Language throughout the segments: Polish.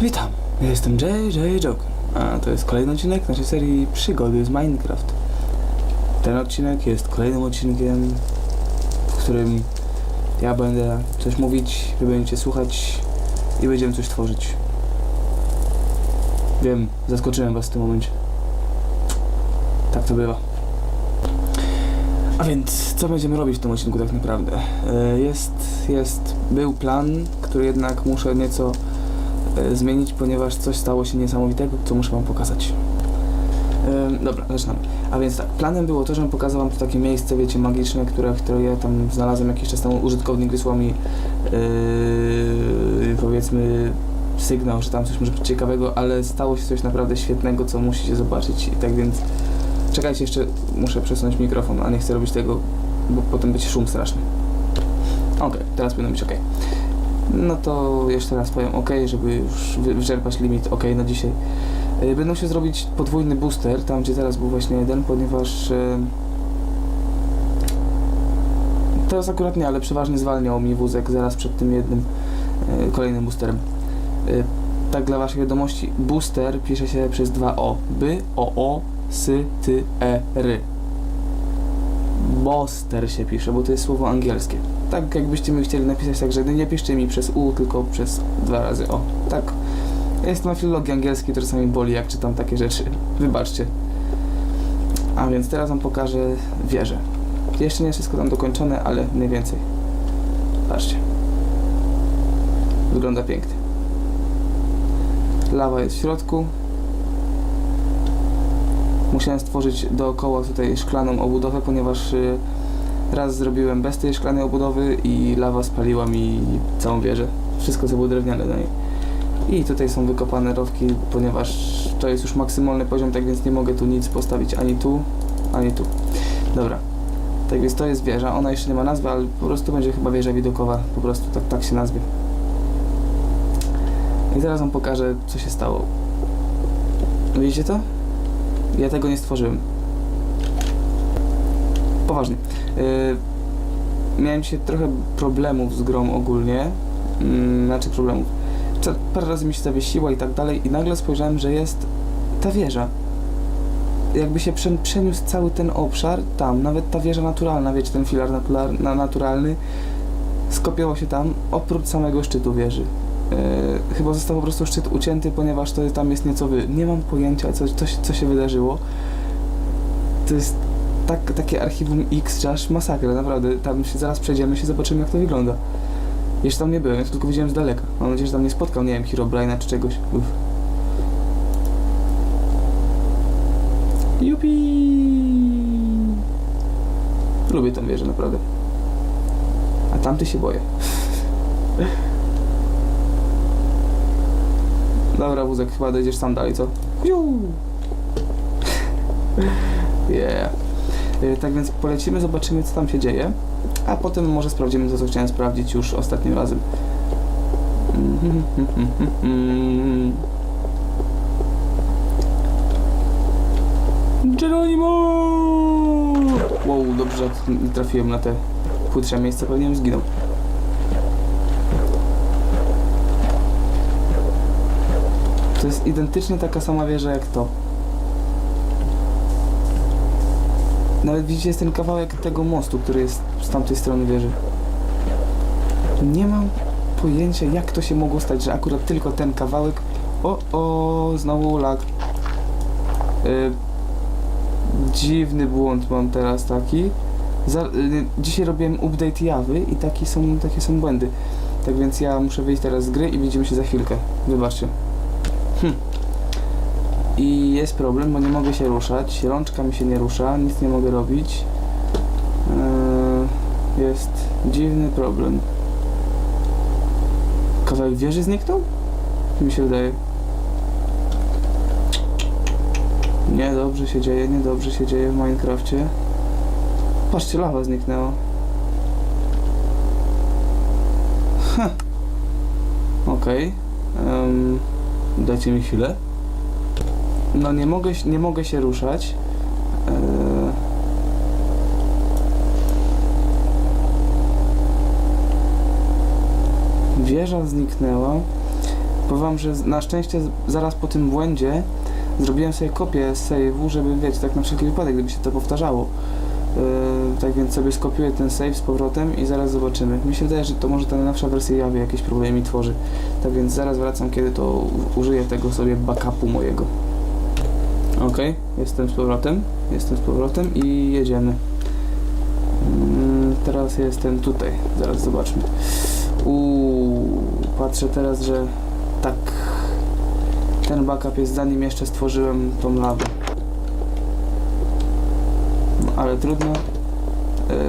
Witam, ja jestem JJ Joker, a to jest kolejny odcinek naszej serii Przygody z Minecraft. Ten odcinek jest kolejnym odcinkiem, w którym ja będę coś mówić, wy będziecie słuchać i będziemy coś tworzyć. Wiem, zaskoczyłem was w tym momencie. Tak to bywa. A więc, co będziemy robić w tym odcinku tak naprawdę? Był plan, który jednak muszę nieco zmienić, ponieważ coś stało się niesamowitego, co muszę wam pokazać. Dobra, zaczynamy. A więc tak, planem było to, żebym pokazał wam tu takie miejsce, wiecie, magiczne, które ja tam znalazłem jakiś czas temu. Użytkownik wysłał mi powiedzmy sygnał, że tam coś może być ciekawego, ale stało się coś naprawdę świetnego, co musicie zobaczyć. I tak więc czekajcie, jeszcze muszę przesunąć mikrofon, a nie chcę robić tego, bo potem będzie szum straszny. Okej, teraz powinno być ok. No to jeszcze raz powiem ok, żeby już wyczerpać limit ok na dzisiaj. Będę musiał zrobić podwójny booster, tam gdzie teraz był właśnie jeden, ponieważ teraz akurat nie, ale przeważnie zwalniał mi wózek zaraz przed tym jednym kolejnym boosterem. Tak dla waszej wiadomości, booster pisze się przez dwa O. B-O-O-S-T-E-R. Booster się pisze, bo to jest słowo angielskie. Tak jakbyście mi chcieli napisać, także nie piszcie mi przez U, tylko przez dwa razy O. Tak. Ja jestem na filologii angielskiej, to czasami boli, jak czytam takie rzeczy. Wybaczcie. A więc teraz wam pokażę wieżę. Jeszcze nie wszystko tam dokończone, ale mniej więcej. Patrzcie. Wygląda pięknie. Lawa jest w środku. Musiałem stworzyć dookoła tutaj szklaną obudowę, ponieważ raz zrobiłem bez tej szklanej obudowy i lawa spaliła mi całą wieżę. Wszystko co było drewniane do niej. I tutaj są wykopane rowki, ponieważ to jest już maksymalny poziom, tak więc nie mogę tu nic postawić ani tu, ani tu. Dobra. Tak więc to jest wieża. Ona jeszcze nie ma nazwy, ale po prostu będzie chyba wieża widokowa. Po prostu tak się nazwie. I teraz wam pokażę, co się stało. Widzicie to? Ja tego nie stworzyłem. Poważnie. Miałem dzisiaj trochę problemów z grą ogólnie. Znaczy problemów. Parę razy mi się zawiesiła i tak dalej i nagle spojrzałem, że jest ta wieża. Jakby się przeniósł cały ten obszar tam, nawet ta wieża naturalna, wiecie, ten filar naturalny skopiował się tam, oprócz samego szczytu wieży. Chyba został po prostu szczyt ucięty, ponieważ to tam jest nieco nie mam pojęcia, co się wydarzyło. To jest takie archiwum X, że aż masakra, naprawdę. Tam się zaraz przejdziemy się, zobaczymy, jak to wygląda. Jeszcze tam nie byłem, ja to tylko widziałem z daleka. Mam nadzieję, że tam nie spotkał, nie wiem, Herobrine'a czy czegoś. Uff. Jupi! Lubię tą wieżę, naprawdę. A tamty się boję. Dobra, wózek, chyba dojdziesz sam dalej, co? Yeah. Tak więc polecimy, zobaczymy, co tam się dzieje, a potem może sprawdzimy to, co chciałem sprawdzić już ostatnim razem. Geronimo! Wow, dobrze, że nie trafiłem na te płytsze miejsca, pewnie bym zginął. To jest identycznie taka sama wieża jak to. Nawet widzicie, jest ten kawałek tego mostu, który jest z tamtej strony wieży. Nie mam pojęcia, jak to się mogło stać, że akurat tylko ten kawałek... Znowu lag. Dziwny błąd mam teraz taki. Dzisiaj robiłem update Jawy i takie są błędy. Tak więc ja muszę wyjść teraz z gry i widzimy się za chwilkę. Wybaczcie. I jest problem, bo nie mogę się ruszać, rączka mi się nie rusza, nic nie mogę robić. Jest dziwny problem. Kawałek wieży zniknął? Mi się wydaje. Niedobrze się dzieje w Minecrafcie. Patrzcie, lawa zniknęła. Okej. Dajcie mi chwilę. No nie mogę się ruszać. Wieża zniknęła. Powiem wam, że na szczęście zaraz po tym błędzie zrobiłem sobie kopię save'u, żeby wiecie, tak na wszelki wypadek, gdyby się to powtarzało. Tak więc sobie skopiuję ten save z powrotem i zaraz zobaczymy. Mi się wydaje, że to może ta najnowsza wersja Java jakieś problemy mi tworzy. Tak więc zaraz wracam, kiedy to użyję tego sobie backupu mojego. Ok, jestem z powrotem i jedziemy. Teraz jestem tutaj, zaraz zobaczmy. Patrzę teraz, że tak, ten backup jest zanim jeszcze stworzyłem tą lawę. No ale trudno,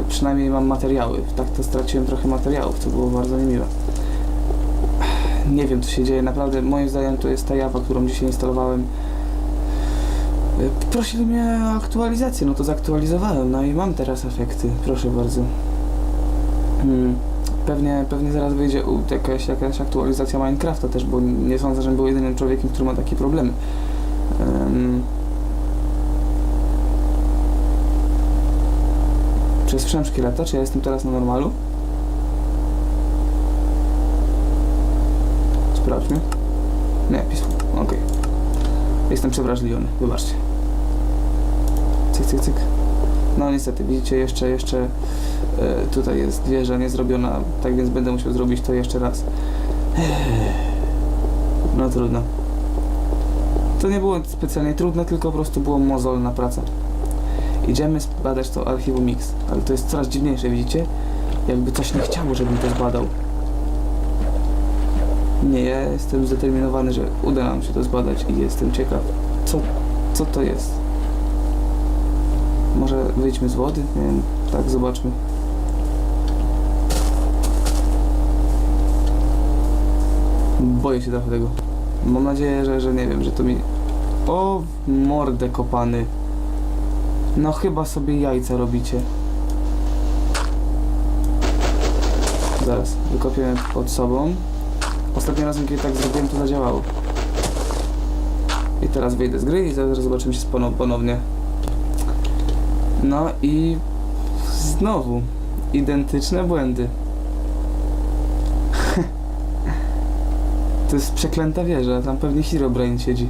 przynajmniej mam materiały. Tak to straciłem trochę materiałów, co było bardzo niemiłe. Nie wiem, co się dzieje, naprawdę moim zdaniem to jest ta Java, którą dzisiaj instalowałem. Prosili mnie o aktualizację, no to zaktualizowałem, no i mam teraz efekty, proszę bardzo. Pewnie zaraz wyjdzie jakaś aktualizacja Minecrafta też, bo nie sądzę, że był jedynym człowiekiem, który ma takie problemy. Przesłyszałem szkieleta, czy ja jestem teraz na normalu? Sprawdźmy. Nie, pismo, okej. Jestem przewrażliwiony, wybaczcie. Cyk, cyk, cyk. No niestety, widzicie, jeszcze tutaj jest wieża niezrobiona, tak więc będę musiał zrobić to jeszcze raz. No trudno. To nie było specjalnie trudne, tylko po prostu było mozolna praca. Idziemy zbadać to archiwum X, ale to jest coraz dziwniejsze, widzicie? Jakby coś nie chciało, żebym to zbadał. Nie, ja jestem zdeterminowany, że uda nam się to zbadać i jestem ciekaw, co to jest. Może wyjdźmy z wody? Nie wiem, tak, zobaczmy. Boję się trochę tego. Mam nadzieję, że nie wiem, że to mi... O, mordę kopany. No chyba sobie jajca robicie. Zaraz, wykopiemy pod sobą. Ostatnim razem, kiedy tak zrobiłem, to zadziałało. I teraz wyjdę z gry i zaraz zobaczymy się ponownie. No i znowu identyczne błędy. To jest przeklęta wieża, tam pewnie Herobrine siedzi.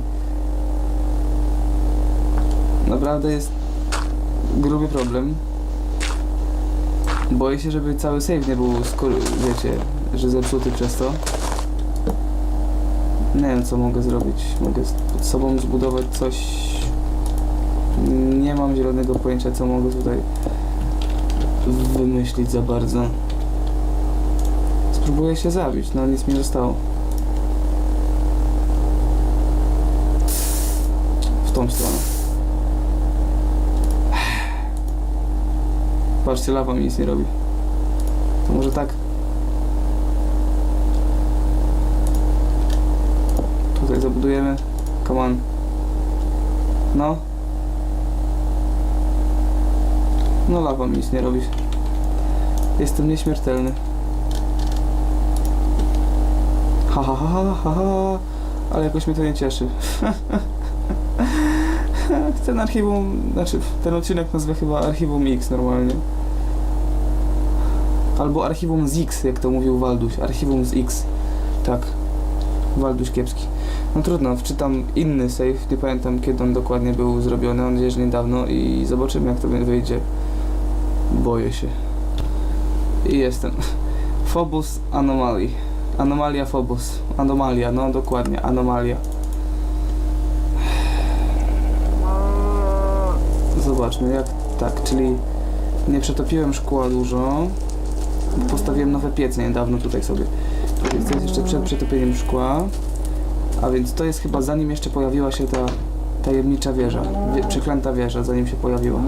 Naprawdę jest gruby problem. Boję się, żeby cały save nie był, wiecie, że zepsuty przez to. Nie wiem, co mogę zrobić. Mogę pod sobą zbudować coś. Nie mam zielonego pojęcia, co mogę tutaj wymyślić za bardzo. Spróbuję się zabić, no nic mi nie zostało. W tą stronę. Patrzcie, lawa mi nic nie robi. To może tak? Tutaj zabudujemy. Come on. No. No lawa mi nic nie robi. Jestem nieśmiertelny. Ha ha ha ha ha ha. Ale jakoś mnie to nie cieszy. Ten archiwum, znaczy ten odcinek nazwę chyba Archiwum X normalnie. Albo Archiwum z X, jak to mówił Walduś. Archiwum z X. Tak. Walduś kiepski. No trudno, wczytam inny save, nie pamiętam kiedy on dokładnie był zrobiony, mam nadzieję, że niedawno i zobaczymy, jak to wyjdzie. Boję się. I jestem. Phobos Anomaly. Anomalia Phobos. Anomalia, no dokładnie, anomalia. Zobaczmy, jak tak, czyli nie przetopiłem szkła dużo. Postawiłem nowe piece niedawno tutaj sobie. Więc to jest jeszcze przed przetopieniem szkła. A więc to jest chyba zanim jeszcze pojawiła się ta tajemnicza wieża. Przeklęta wieża, zanim się pojawiła.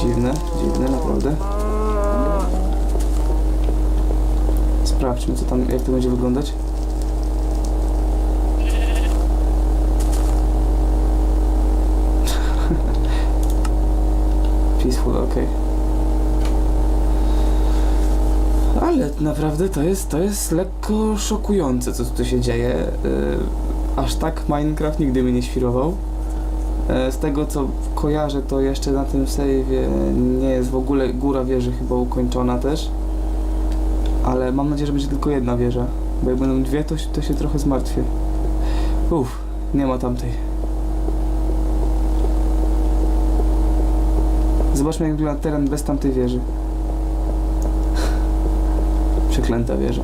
Dziwne, naprawdę. Sprawdźmy, co tam, jak to będzie wyglądać. Peaceful, okej. Ale naprawdę to jest lekko szokujące, co tu się dzieje. Aż tak Minecraft nigdy mnie nie świrował. Z tego co kojarzę, to jeszcze na tym save'ie nie jest w ogóle góra wieży chyba ukończona też. Ale mam nadzieję, że będzie tylko jedna wieża. Bo jak będą dwie, to się trochę zmartwię. Nie ma tamtej. Zobaczmy, jak wygląda teren bez tamtej wieży. Przeklęta wieża.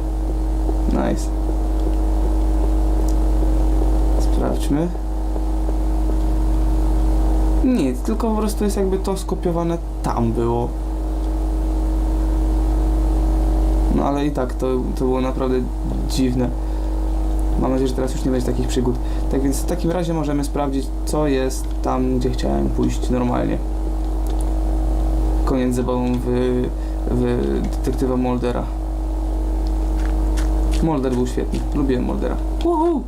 Nice. Sprawdźmy. Nic, tylko po prostu jest jakby to skopiowane tam było. No ale i tak to było naprawdę dziwne. Mam nadzieję, że teraz już nie będzie takich przygód. Tak więc w takim razie możemy sprawdzić, co jest tam, gdzie chciałem pójść normalnie. Koniec zabawą w detektywa Muldera. Mulder był świetny. Lubiłem Muldera. Woohoo!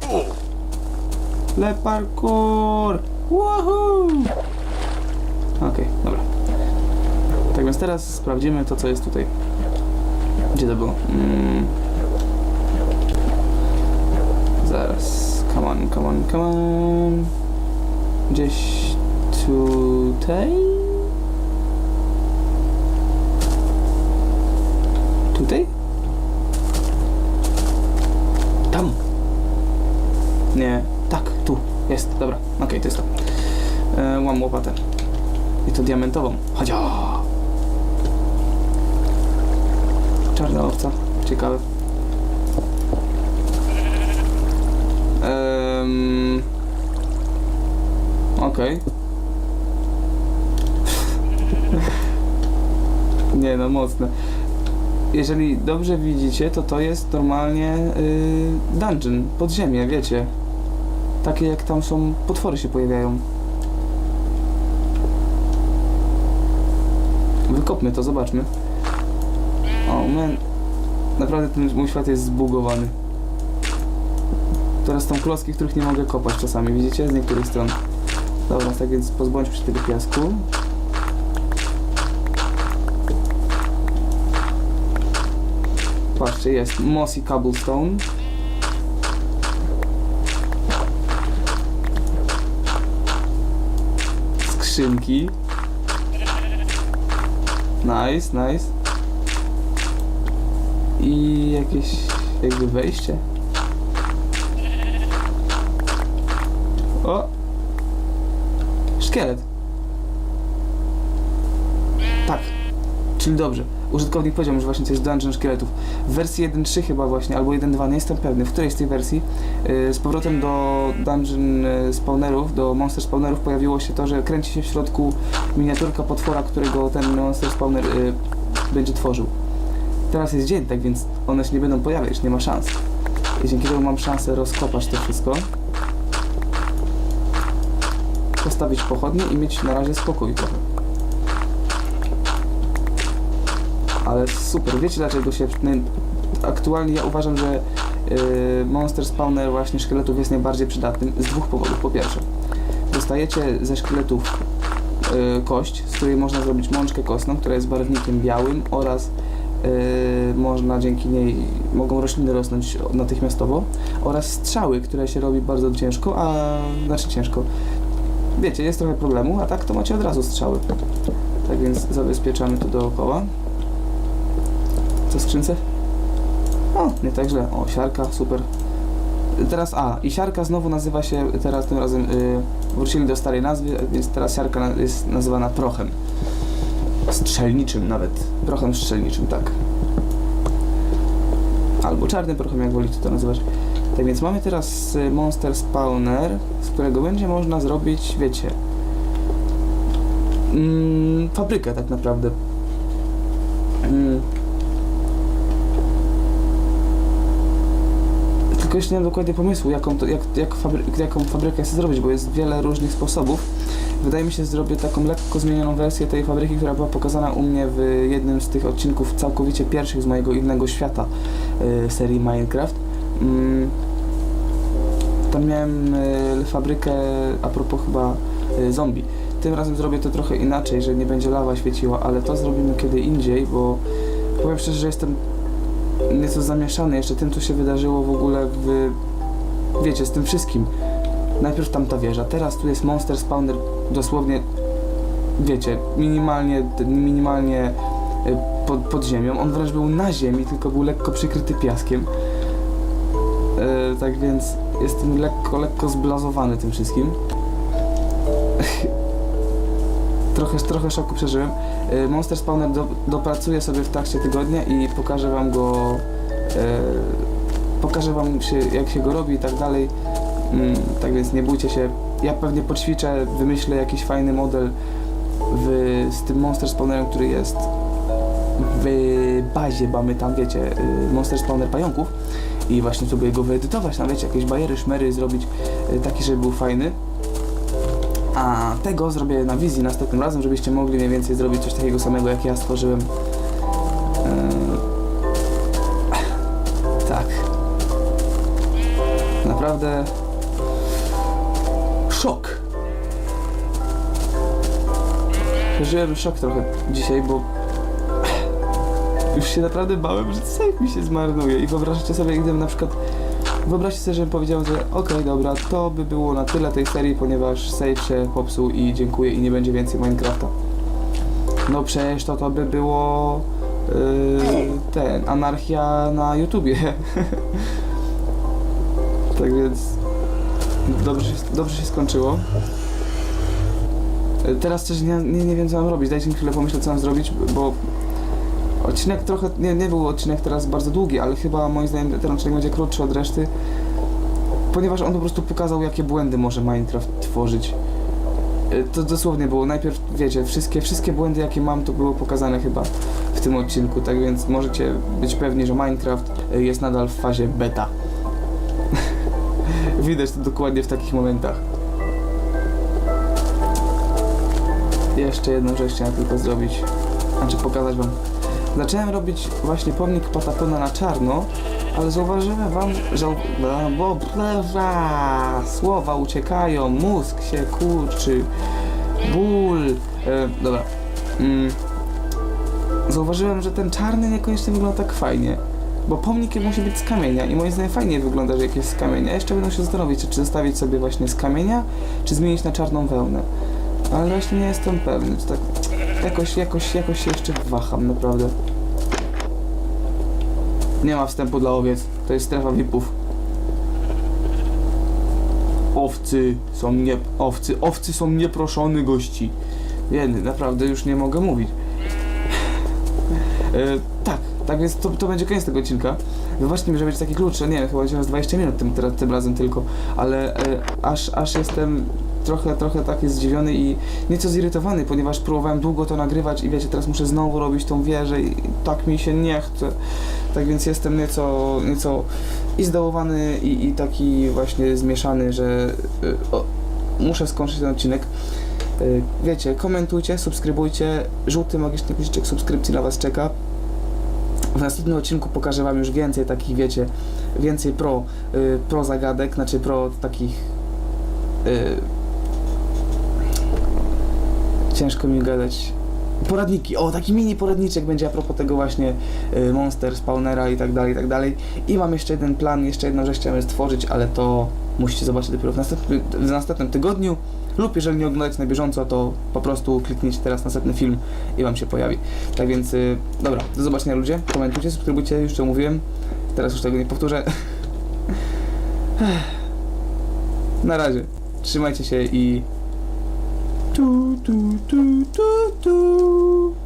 Le parkour! Woohoo! Okej, dobra. Tak więc teraz sprawdzimy to, co jest tutaj. Gdzie to było? Zaraz. Come on. Gdzieś tutaj? Tutaj? Tam! Nie, tak, tu. Jest, dobra. Okej, to jest to. Mam łopatę. I to diamentową. Chodź! Czarna owca. Ciekawe. Okej. Nie no, mocne. Jeżeli dobrze widzicie, to jest normalnie dungeon, podziemie, wiecie. Takie jak tam są, potwory się pojawiają. Wykopmy to, zobaczmy. O man. Naprawdę ten mój świat jest zbugowany. Teraz są klocki, których nie mogę kopać czasami, widzicie? Z niektórych stron. Dobra, tak więc pozbądźmy się tego piasku. Patrzcie, jest mossy cobblestone. Skrzynki. Nice. I jakieś jakby wejście. O! Szkielet. Tak. Czyli dobrze. Użytkownik powiedział mi, że właśnie to jest dungeon szkieletów. W wersji 1.3 chyba właśnie, albo 1.2, nie jestem pewny, w której z tej wersji z powrotem do dungeon spawnerów, do monster spawnerów pojawiło się to, że kręci się w środku miniaturka potwora, którego ten monster spawner będzie tworzył. Teraz jest dzień, tak więc one się nie będą pojawiać, nie ma szans. I dzięki temu mam szansę rozkopać to wszystko. Postawić pochodnie i mieć na razie spokój trochę. Ale super, wiecie dlaczego się... Aktualnie ja uważam, że monster spawner właśnie szkieletów jest najbardziej przydatnym z dwóch powodów. Po pierwsze, dostajecie ze szkieletów kość, z której można zrobić mączkę kostną, która jest barwnikiem białym oraz można dzięki niej, mogą rośliny rosnąć natychmiastowo, oraz strzały, które się robi bardzo ciężko, ciężko. Wiecie, jest trochę problemu, a tak to macie od razu strzały. Tak więc zabezpieczamy to dookoła. Co w skrzynce? O, nie tak źle. O, siarka, super. Teraz, i siarka znowu nazywa się, teraz tym razem wrócili do starej nazwy, więc teraz siarka jest nazywana prochem. Strzelniczym nawet. Prochem strzelniczym, tak. Albo czarnym prochem, jak wolicie to nazywać. Tak więc mamy teraz monster spawner, z którego będzie można zrobić, wiecie, fabrykę tak naprawdę. Tylko jeszcze nie mam dokładnie pomysłu, jaką fabrykę chcę zrobić, bo jest wiele różnych sposobów. Wydaje mi się, że zrobię taką lekko zmienioną wersję tej fabryki, która była pokazana u mnie w jednym z tych odcinków całkowicie pierwszych z mojego innego świata serii Minecraft. Tam miałem fabrykę a propos chyba zombie. Tym razem zrobię to trochę inaczej, że nie będzie lawa świeciła, ale to zrobimy kiedy indziej, bo powiem szczerze, że jestem nieco zamieszany jeszcze tym, co się wydarzyło w ogóle wiecie, z tym wszystkim. Najpierw tamta wieża, teraz tu jest monster spawner, dosłownie, wiecie, minimalnie pod ziemią. On wręcz był na ziemi, tylko był lekko przykryty piaskiem. Tak więc jestem lekko zblazowany tym wszystkim. Trochę szoku przeżyłem. Monster Spawner dopracuję sobie w trakcie tygodnia i pokażę wam go, jak się go robi i tak dalej. Tak więc nie bójcie się. Ja pewnie poćwiczę, wymyślę jakiś fajny model z tym Monster Spawnerem, który jest w bazie, bo my tam, wiecie, Monster Spawner pająków i właśnie spróbuję go wyedytować, tam wiecie, jakieś bajery, szmery zrobić, taki, żeby był fajny. A tego zrobię na wizji następnym razem, żebyście mogli mniej więcej zrobić coś takiego samego, jak ja stworzyłem. Tak. Naprawdę szok. Przeżyłem szok trochę dzisiaj, bo już się naprawdę bałem, że save mi się zmarnuje i wyobraźcie sobie, gdybym na przykład żebym powiedział, że okej, dobra, to by było na tyle tej serii, ponieważ save się popsuł i dziękuję i nie będzie więcej Minecrafta. No przecież to by było anarchia na YouTubie. Tak więc dobrze się skończyło. Teraz też nie wiem, co mam robić. Dajcie mi chwilę pomyśleć, co mam zrobić, bo odcinek trochę, nie był odcinek teraz bardzo długi, ale chyba moim zdaniem ten odcinek będzie krótszy od reszty, ponieważ on po prostu pokazał, jakie błędy może Minecraft tworzyć. To dosłownie było, najpierw, wiecie, wszystkie błędy, jakie mam, to było pokazane chyba w tym odcinku, tak więc możecie być pewni, że Minecraft jest nadal w fazie beta. Widać to dokładnie w takich momentach. Jeszcze jedną rzecz chciałem tylko zrobić, znaczy pokazać wam. Zacząłem robić właśnie pomnik Patapona na czarno, ale zauważyłem wam, że słowa uciekają, mózg się kurczy, ból. Dobra. Zauważyłem, że ten czarny niekoniecznie wygląda tak fajnie, bo pomnik musi być z kamienia i moim zdaniem fajnie wygląda, że jakieś z kamienia. Jeszcze będę się zastanowić, czy zostawić sobie właśnie z kamienia, czy zmienić na czarną wełnę. Ale właśnie nie jestem pewny, czy tak jakoś się jeszcze waham, naprawdę. Nie ma wstępu dla owiec, to jest strefa VIP-ów. Owcy są nieproszone gości. Jedy, naprawdę już nie mogę mówić. Tak więc to będzie koniec tego odcinka. Wybaczcie mi, że będzie taki krótszy, nie wiem, chyba będzie 20 minut tym razem tylko, ale aż jestem trochę taki zdziwiony i nieco zirytowany, ponieważ próbowałem długo to nagrywać i wiecie, teraz muszę znowu robić tą wieżę i tak mi się nie chce. Tak więc jestem nieco i zdołowany i taki właśnie zmieszany, że muszę skończyć ten odcinek. Wiecie, komentujcie, subskrybujcie, żółty magiczny guziczek subskrypcji na was czeka. W następnym odcinku pokażę wam już więcej takich, wiecie, więcej pro zagadek, znaczy pro takich ciężko mi gadać. Poradniki, taki mini poradniczek będzie a propos tego właśnie Monster Spawnera i tak dalej. I mam jeszcze jeden plan, jeszcze jedną rzecz chciałem stworzyć, ale to musicie zobaczyć dopiero w następnym tygodniu. Lub jeżeli nie oglądacie na bieżąco, to po prostu kliknijcie teraz następny film i wam się pojawi. Tak więc, dobra, do zobaczenia ludzie, komentujcie, subskrybujcie, już to mówiłem, teraz już tego nie powtórzę. Na razie, trzymajcie się i...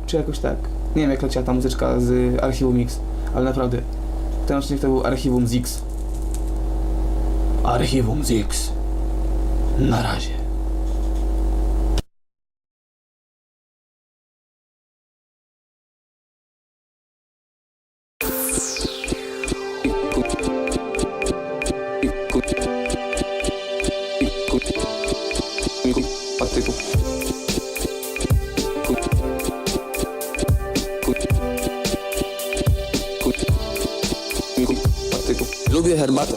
Czy jakoś tak. Nie wiem jak leciała ta muzyczka z Archiwum X, ale naprawdę, ten odcinek to był Archiwum Zix. Archiwum Zix. Na razie. Lubię herbatę.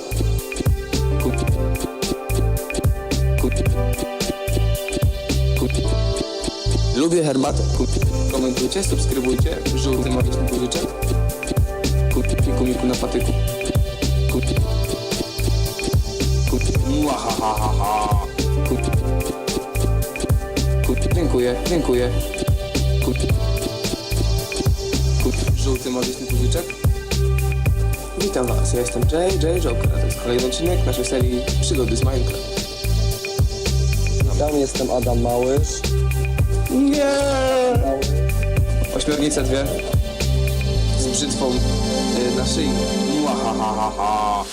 Lubię herbatę. Komentujcie, subskrybujcie, żółty magiczny guziczek. Miku na patyku. Dziękuję. ty magiczny guziczek. Witam was, ja jestem Jay Joker, a to jest kolejny odcinek naszej serii Przygody z Minecraft. Tam jestem Adam Małysz. Nie! Ośmiornice dwie z brzytwą na szyi. Młahahaha.